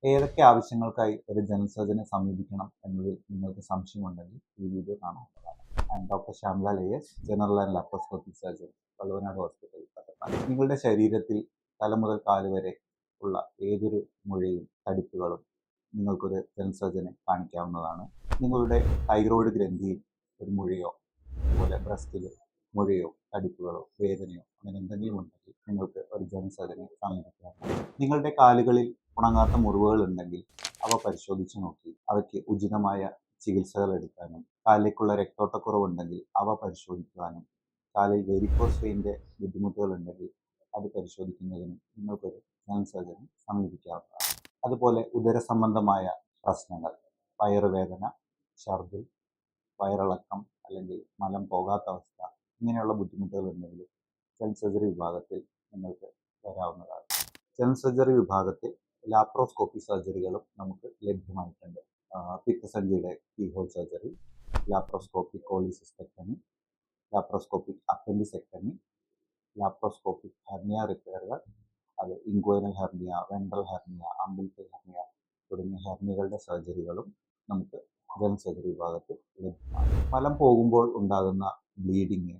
ഏതൊക്കെ ആവശ്യങ്ങൾക്കായി ഒരു ജനറൽ സർജനെ സമീപിക്കണം എന്നതിൽ നിങ്ങൾക്ക് സംശയമുണ്ടെങ്കിൽ ഈ വീഡിയോ കാണാവുന്നതാണ്. ഞാൻ doctor Shyamlal AS, general and laparoscopic surgeon, Valluvanad hospital, Kattappana. നിങ്ങളുടെ ശരീരത്തിൽ തല മുതൽ കാല് വരെ ഉള്ള ഏതൊരു മുഴയും തടിപ്പുകളും നിങ്ങൾക്കൊരു ജനറൽ സർജനെ കാണിക്കാവുന്നതാണ്. നിങ്ങളുടെ തൈറോയ്ഡ് ഗ്രന്ഥിയിൽ ഒരു മുഴയോ അതുപോലെ ബ്രസ്റ്റിൽ മുഴയോ തടിപ്പുകളോ വേദനയോ അങ്ങനെ എന്തെങ്കിലും ഉണ്ടെങ്കിൽ നിങ്ങൾക്ക് ഒരു ജനറൽ സർജനെ സമീപിക്കാവുന്നതാണ്. നിങ്ങളുടെ കാലുകളിൽ ഉണങ്ങാത്ത മുറിവുകൾ ഉണ്ടെങ്കിൽ അവ പരിശോധിച്ച് നോക്കി അവയ്ക്ക് ഉചിതമായ ചികിത്സകൾ എടുക്കാനും, കാലിലേക്കുള്ള രക്തോട്ടക്കുറവുണ്ടെങ്കിൽ അവ പരിശോധിക്കുവാനും, കാലിൽ വെരിക്കോസ് വെയിൻ്റെ ബുദ്ധിമുട്ടുകൾ ഉണ്ടെങ്കിൽ അത് പരിശോധിക്കുന്നതിനും നിങ്ങൾക്കൊരു ജനറൽ സർജനെ സമീപിക്കാവുന്നതാണ്. അതുപോലെ ഉദരസംബന്ധമായ പ്രശ്നങ്ങൾ, വയറുവേദന, ഛർദ്ദിൽ, വയറിളക്കം അല്ലെങ്കിൽ മലം പോകാത്ത അവസ്ഥ, ഇങ്ങനെയുള്ള ബുദ്ധിമുട്ടുകൾ ഉണ്ടെങ്കിൽ ജനറൽ സർജറി വിഭാഗത്തിൽ നിങ്ങൾക്ക് വരാവുന്നതാണ്. ജനറൽ സർജറി വിഭാഗത്തിൽ ലാപ്രോസ്കോപ്പി സർജറികളും നമുക്ക് ലഭ്യമായിട്ടുണ്ട്. പിത്തസഞ്ചിയുടെ keyhole surgery, laparoscopic cholecystectomy, laparoscopic appendicectomy, laparoscopic hernia റിപ്പയറുകൾ, അത് inguinal hernia, ventral hernia, umbilical hernia തുടങ്ങിയ ഹെർണിയകളുടെ സർജറികളും നമുക്ക് ജനറൽ സർജറി വിഭാഗത്തിൽ ലഭ്യമാണ്. മലം പോകുമ്പോൾ ഉണ്ടാകുന്ന ബ്ലീഡിങ്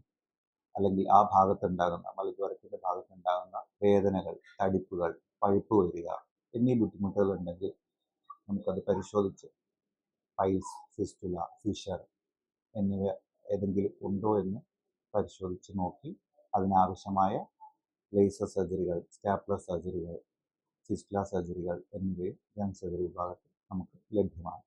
അല്ലെങ്കിൽ ആ ഭാഗത്തുണ്ടാകുന്ന മലദ്വാരത്തിൻ്റെ ഭാഗത്തുണ്ടാകുന്ന വേദനകൾ, തടിപ്പുകൾ, പഴുപ്പ് വരിക എന്നീ ബുദ്ധിമുട്ടുകൾ ഉണ്ടെങ്കിൽ നമുക്കത് പരിശോധിച്ച് പൈൽസ്, ഫിസ്റ്റുല, ഫിഷർ എന്നിവ ഏതെങ്കിലും ഉണ്ടോ എന്ന് പരിശോധിച്ച് നോക്കി അതിനാവശ്യമായ ലേസർ സർജറികൾ, സ്റ്റാപ്ലർ സർജറികൾ, ഫിസ്റ്റുല സർജറികൾ എന്നിവയും ജനറൽ സർജറി വിഭാഗത്തിൽ നമുക്ക് ലഭ്യമാണ്.